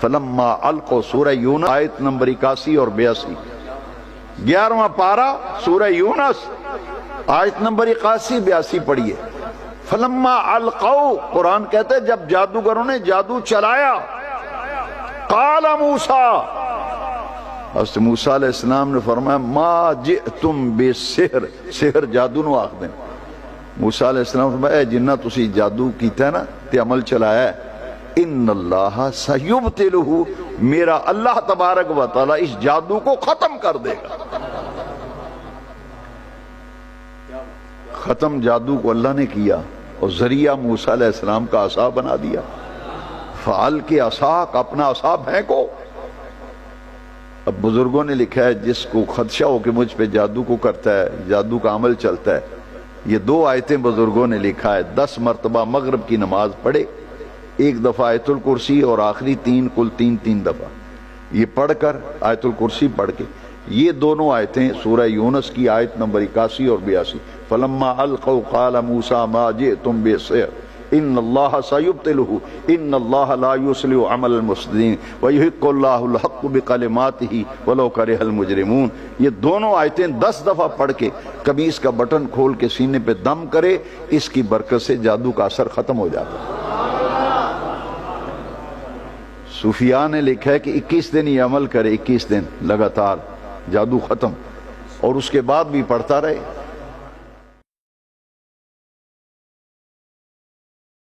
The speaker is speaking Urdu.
فلما القوا سورہ یونس آیت نمبر 81 اور 82، 11واں پارہ سورہ یونس آیت نمبر 81 82 پڑھیے۔ فلما القوا، قرآن کہتے ہیں جب جادوگروں نے جادو چلایا، قال موسیٰ، حضرت موسیٰ علیہ السلام نے فرمایا ما جئتم بسحر، سحر جادو نو آخ دیں۔ موسیٰ علیہ السلام نے فرمایا اے جنہ تسی جادو کیتا ہے نا تے عمل چلایا ہے، ان اللہ سیبطلہ، میرا اللہ تبارک و تعالی اس جادو کو ختم کر دے گا۔ ختم جادو کو اللہ نے کیا اور ذریعہ موسیٰ علیہ السلام کا عصا بنا دیا۔ فعلق عصاک، اپنا عصا پھینکو۔ اب بزرگوں نے لکھا ہے جس کو خدشہ ہو کہ مجھ پہ جادو کو کرتا ہے، جادو کا عمل چلتا ہے، یہ 2 آیتیں بزرگوں نے لکھا ہے، 10 مرتبہ مغرب کی نماز پڑھے، 1 دفعہ آیت الکرسی اور آخری 3 کل 3 دفعہ یہ پڑھ کر آیت الکرسی پڑھ کے، یہ دونوں آیتیں سورہ یونس کی آیت نمبر 81 اور 82، فلما القوا قال موسیٰ ما جئتم بسحر ان اللہ سیبطلہ ان اللہ لا یصلح عمل المفسدین ویحق اللہ الحق بکلماتہ ولو کرہ المجرمون۔ یہ دونوں آیتیں 10 دفعہ پڑھ کے قمیص کا بٹن کھول کے سینے پہ دم کرے، اس کی برکت سے جادو کا اثر ختم ہو جاتا ہے۔ صوفیاء نے لکھا ہے کہ 21 دن یہ عمل کرے، 21 دن لگاتار، جادو ختم، اور اس کے بعد بھی پڑھتا رہے۔